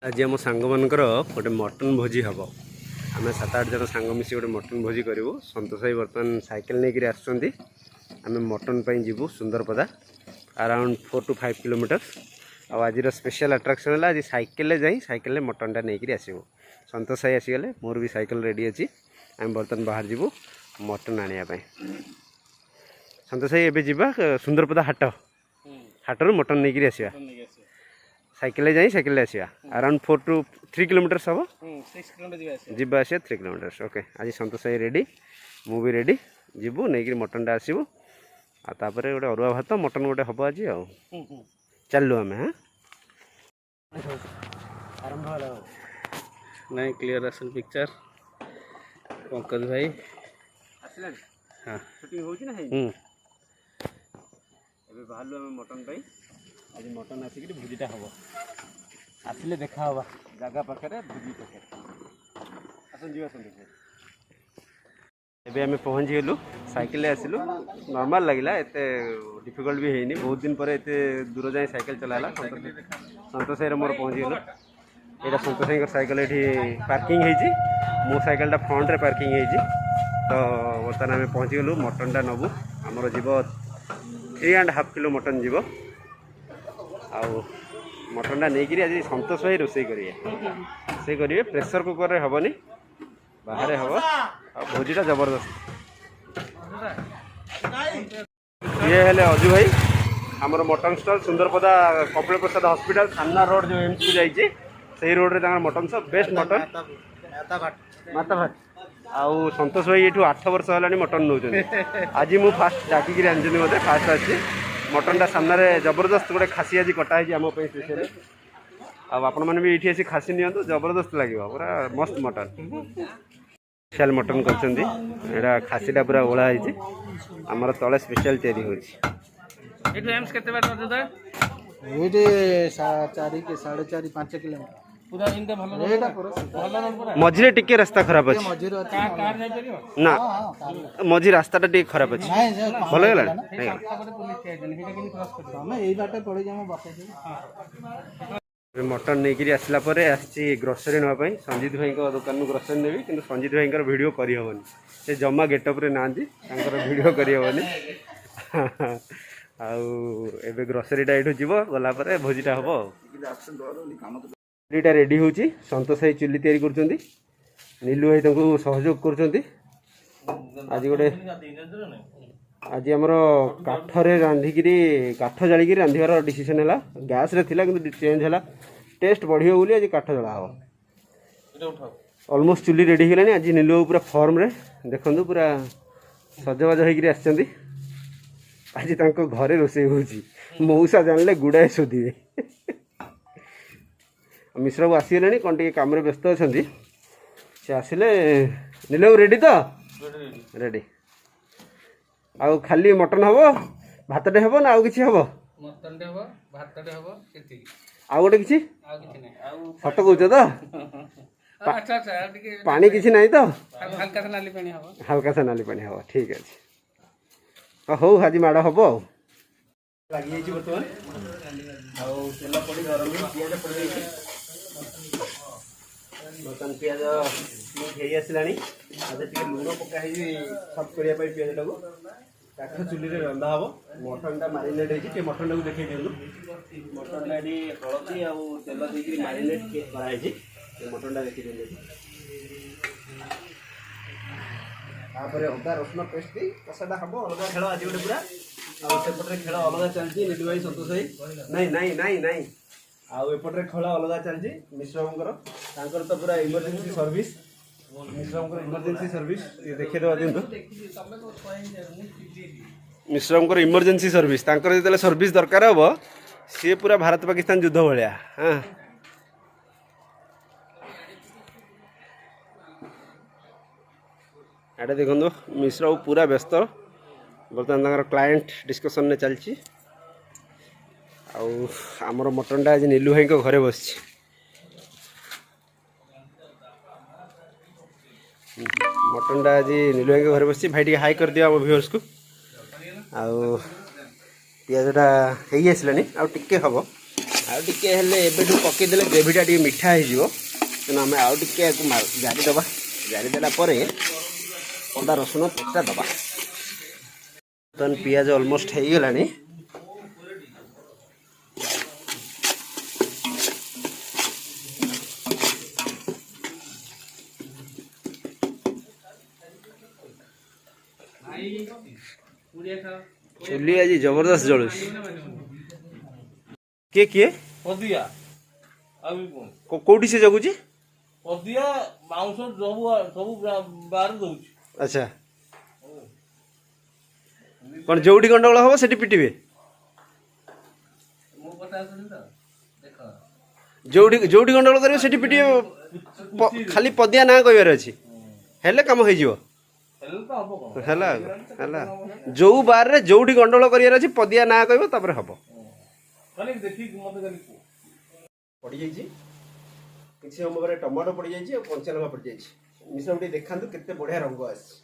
आज आम सांग मानकर गोटे मटन भोजी हम आम 7-8 जन सांग मिसी गोटे मटन भोजी करूँ। सतोष भाई बर्तमान साइकेल नहीं आम मटन पर जीवु सुंदरपदा अराउंड 4 to 5 किलोमीटर। आज स्पेशल अट्राक्शन है आज साइकेल जाई साइकेल मटनटा नहीं आसबू। सतोष भाई आसीगले मोर भी साइकेल रेडी अच्छी आम बर्तमान बाहर जीवु मटन आने। सतोष भाई एबे जीवा सुंदरपदा हाट हाटर मटन नहीं आसवा साइकेल जाई साइकेल आसवा अराउंड 4 to 3 किलोमीटर हम जीवा आस 3 किलोमीटर। ओके आज सतोष भाई रेडी मु भी रेडी जीवु नहीं मटनटा आसबू आपर गोटे अरुआ भात मटन गोटे हम आज चलू आम। हाँ आरंभ नहीं क्लियर असल पिक्चर पंकज भाई आसला हाँ शूटिंग हो बाहर आम मटन पाई आज मटन आसिक भोजीटा हम आसिले देखा हवा जगह पाखे भोजी पाखे आसन जा एबे आम पहुँची गलु साइकेल आसलु नॉर्मल लगला एते डिफिकल्ट भी है बहुत दिन पर एते दूर जाए साइकेल चलाला। सतोष भाई मोर पहुँची गलु यहाँ सतोष भाई साइकेल ये पार्किंग होती मो साइकेलटा फ्रंट रे पार्किंग होती तो बर्तमान आम पहुँची गलु मटनटा नबू आमर जीव 3.5 किलो मटन जीव आउ मटनटा नहीं आज सतोष भाई रोसे करेंगे प्रेसर कुकर रे हेनी बाहर हम भोजीटा जबरदस्त। ये हेले अजू भाई आमर मटन स्टल सुंदरपदा कपिल प्रसाद हॉस्पिटल सामना रोड जो एम्स को जाइए से रोड रे मटन सब बेस्ट मटन माता भाट आउ सतोष भाई ये 8 वर्ष है मटन नौ आज मु फास्ट डाकिक आनी मत फास्ट अच्छी मटनटा सामने जबरदस्त गोटे खासी आज कटाई आम स्पेशल आपण मैंने भी ये खासी नियंतु जबरदस्त लगे पूरा मस्त मटन स्पेशल मटन कर खासीटा पूरा ओला आमर तले स्पेशल तैयारी हो मझे टिके रास्ता खराब अच्छे ना मझी रास्ता टी खराब अच्छे भल मटन नहीं आसला ग्रोसरी नापी संजीत भाई दुकान ग्रोसरी नेबी कि संजीत भाई वीडियो करहबनी से जमा गेटअप रे ना वीडियो करहबनी आउ ग्रोसरीटा ये जीव गला भोजीटा हम चुलीटा रेडी हो सतोष भाई चुली तैयारी कर नीलू भाई तुमको सहयोग कर आज गोटे आज आमर काठरे रांधिकी काठ जालिकी रांधार डिसीजन है गैस रे थिला कि चेंज है टेस्ट बढ़िया बोली आज काठ जला हम ऑलमोस्ट चुली रेडी होगा आज नीलू पूरा फॉर्म रे देखो पूरा सजबाज होकर आस आज घरे रोसे मऊसा जानले गुड़ाए शोधे मिश्रा को आसीगले कौन टे कम व्यस्त अच्छा से आसिले नीलू रेडी तो रेडी आउ खाली मटन हम भातटे हम ना आउ किछि हम आउ गोटे किछि सत कहूच तो पानी किछि नहीं तो हल्का सा नाली पानी हम ठीक अच्छे हौ आज माड़ हम लगी बर्तमान तेल पड़ी गरम पियाज पड़ बर्तमान पियाज हो आसला आज लुण पकाई सफ्ट करने पियाजटा को काठ चुली रंधा हम मटनटा मारिनेट होती मटन को देखी दिलु मटनटा ये हलदी आउ तेल देकर मारिनेट कराई मटनटा देखी दिलु अदा रसुण पेस्ट दी कषाटा हम अलग खेल आज गोटे पूरा आउटे खेल अलग चलती नीलू भाई सतोष भाई नहीं नहीं नहीं नहीं आउटे खेल अलग चलती मिश्रमकर तो पूरा इमरजेंसी सर्विस मिश्रमकर इमरजेंसी सर्विस देखिए दिंतु मिश्रमकर इमरजेंसी सर्विस जो सर्विस दरकार हम सी पूरा भारत पाकिस्तान युद्ध भाया। हाँ एटा देखो मिश्र पूरा व्यस्त बर्तमान क्लाएंट डिस्कसन में चलती आमर मटनटा आज नीलू भाई घरे बस मटनटा आज नीलू भाई घरे बस भाई टे हाई कर दिया आम व्यूअर्स को आउ पियाजटा हो आसलानी आउ टिके हम आउ टिके हेले एबेठू पकईदेले ग्रेवीटा टी मीठा हो तेणु आम आउ टिके जारीदबा जारीदेला अदा रसुण पेस्टा दबा बर्तमान पियाज ऑलमोस्ट हो गला चुली आज जबरदस्त जलुस किए किए पदिया कौटी से जगुची पदिया माउंस सब सब बाहर दउची अच्छा कौन जोटी गंडगोल हम से पिटे मो कथा सुन तो देखो जोटी गंडगोल करेंगे से पिटे खाली पदिया ना कहबार अच्छी हेले कम हो हेल्प तो हबो कोन ହେଲା ହେଲା ଯୋଉ ବାରରେ ଯୋଉଠି ଗଣ୍ଡଗୋଳ କରିବାର ଅଛି ପଦିଆ ନା କହିବ ତାପରେ ହବ କଲି ଦେଖି ମତେ କଲି ପଡି ଯାଇଛି କିଛି ସମୟ ପରେ ଟମାଟୋ ପଡି ଯାଇଛି ଆଉ କଞ୍ଚା ଲଙ୍କା ପଡି ଯାଇଛି ମିଶ୍ରଣ ଟିକେ ଦେଖାନ୍ତୁ କେତେ ବଢିଆ ରଙ୍ଗ ଆସିଛି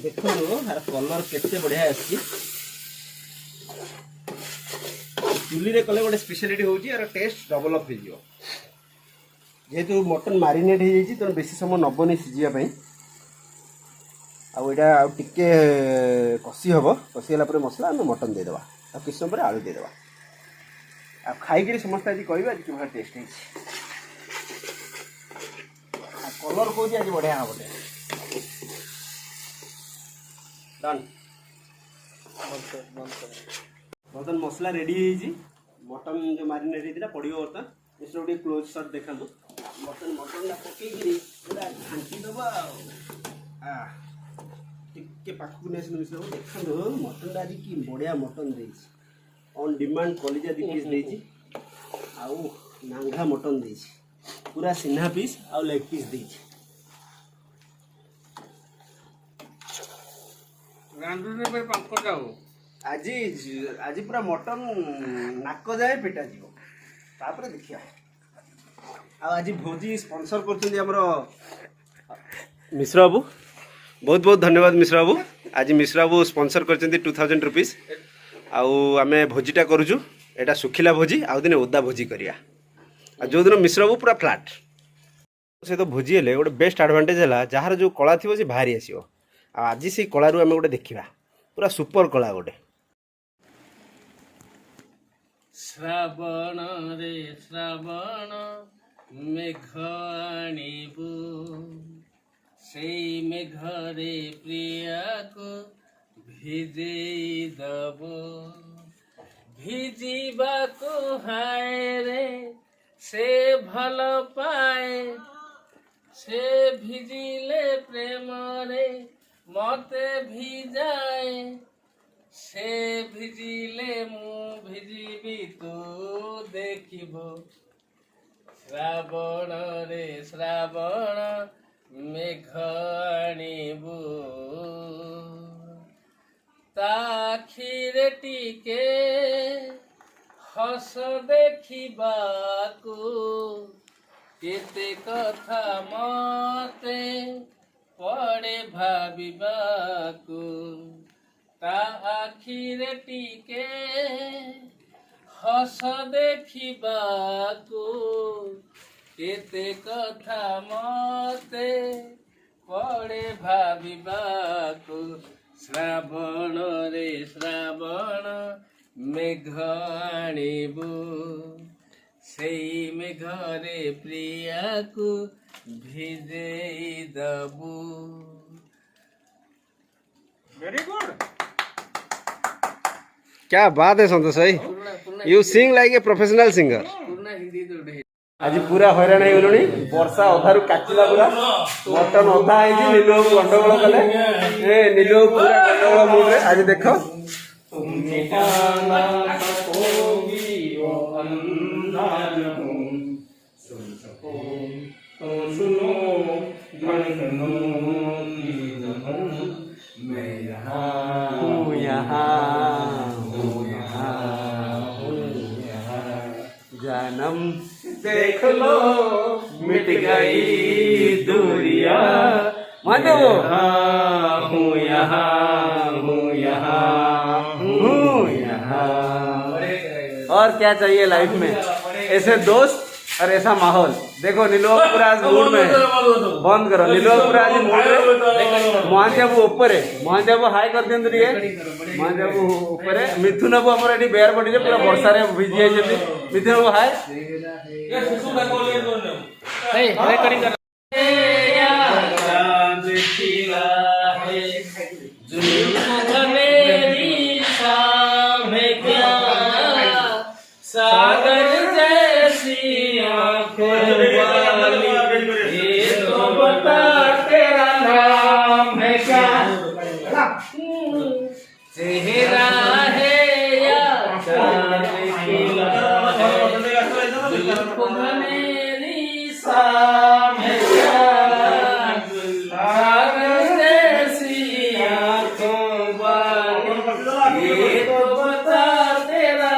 ଦେଖନ୍ତୁ ଆର କଲର କେତେ ବଢିଆ ଆସିଛି ଚୁଲିରେ କଲେ ଗୋଟେ ସ୍ପେଶାଲିଟି ହଉଛି ଆର ଟେଷ୍ଟ ଡବଲ ଅପ୍ ହେଇଯିବ जेहेतु मटन मारिनेट हो जाए तेनाली बेसी समय नबनी सीझापी आईटा टे कषि हम कषिगला मसला आम मटन देदेबा आ किस समय आलू देदेबा आ खाई समस्त आज कह आज कि टेस्ट है कलर कौन आज बढ़िया हाँ बोले डन बर्तन मसला रेडी मटन जो मारिनेट होता पड़ो बर्तन इसमें गोटे क्लोज शॉट देखा मटन मटन पकई पूरा घाटी दबा टे पाखक नहीं आस देखा मटन आज कि बढ़िया मटन दे ऑन डिमांड कलिजा दी पीस दे नांगा मटन दे पूरा सिन्हा पीस आ लेग पीस दे आज आज पूरा मटन नाक जाए पेटा जीव तापर देखिए आज भोजी स्पॉन्सर कर मिश्र बाबू बहुत बहुत धन्यवाद मिश्र बाबू आज मिश्र बाबू स्पॉन्सर कर 2000 रुपीज आमे भोजीटा करूँ एटा सुखिला भोजी आउ दिन ओदा भोजी करिया जो दिन मिश्र बाबू पूरा फ्लाट से तो भोजी हेले गोटे बेस्ट एडवांटेज है जार जो कला थी सी बाहरी आसो आज से कलू आम गोटे देखा पूरा सुपर कला गोटे श्रावण रे श्रावण मेघ आनिबु सेई मेघरे प्रिया को भिजेई दबो भिजिबा को हाय रे से भल पाए से भिजिले प्रेम रे मते भिजाए से भिजिले मु भिजिबी तू देखिबो श्रावण रे श्रावण मेघ आनिबु ताखिरे टिके हस देखिबाकू केते कथा मते पड़े भाबिबाकू ता आखिरे टिके हस देखिबाकू केते कथा मते पड़े भाबिबाकू श्रावण रे श्रावण मेघ आनिबु सेई मेघरे प्रिया को भिजेई दबु वेरी गुड क्या बात है संतोष भाई you sing like a professional singer आज पूरा हैरान हो गलुनी वर्षा अधारू काचिला पूरा मटन अधा है नीलू गंडगोल कले नीलू पूरा गंडगोल मूड रे आज देख जन्म देख लो मिट गई दूरिया मानो हूँ यहाँ हूँ यहाँ हूँ यहाँ और क्या चाहिए लाइफ में, ऐसे दोस्त और ऐसा माहौल। देखो नीलू बाबू पूरा आज मूड में है। बंद करो, नीलू बाबू पूरा आज मूड में। मोहन बाबू ऊपर है, मोहन बाबू हाई कर दियंतु टिके। मोहन बाबू ऊपर है, मिथुन बाबू हमर एठी बेयर पड़ी पूरा वर्षा रे भिजी जाइछथि। मिथुन बाबू हाय रेकॉर्डिंग कर सागर जैसी आंखों वाली ये तो बता तेरा नाम है क्या, चेहरा है या चांद खिला है, जुल्फ मेरी शाम है क्या, सागर जैसी आंखों वाली ये तो बता तेरा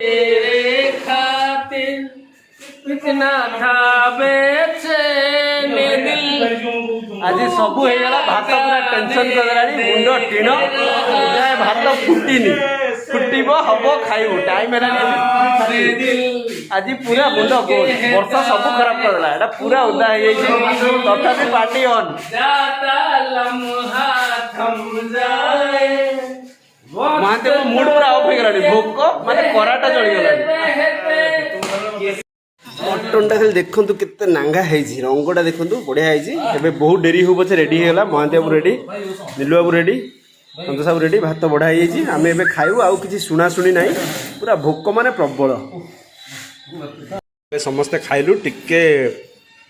तेरे खातिर कितना था बेचैन दिल। आज सब हो गला भात पूरा टेंशन कर देलानी मुंड टीण जाय भात फुटीनी फुटीबो हबो खाइबो टाइम हेलानी आज पूरा मुंड वर्षा सब खराब कर देला एटा पूरा उदा हे जाई तथापि पार्टी ऑन जाता लम्हा थम जाए मानते को मूड पूरा ऑफ हो गलानी भोक माने कराटा चली गलानी मटनटा खाली देखंतु केते नांगा हेजी रंगटा देखंतु बढ़िया हेजी एबे बहुत डेरी हो पछे रेडी हेला महांती बाबू रेडी नीलू बाबू रेडी संतोष बाबू रेडी भात बढ़ा हेजी आमे एबे खाइबु आउ किछि सुना सुनी नाही पूरा भोक माने प्रबल समस्ते खाइलु टिके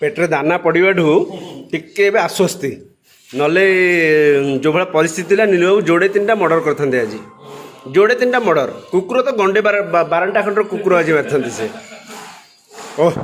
पेटरे दाना पड़िबाठु टिके एबे आश्वस्ति नले जो भाया परिस्थिति ला नीलू बाबू जोड़े 3टा मर्डर करथांते आज जोड़े 3टा मर्डर कुकुर तो गंडे 12टा खंडर कुकुर आज मारथांते से ओह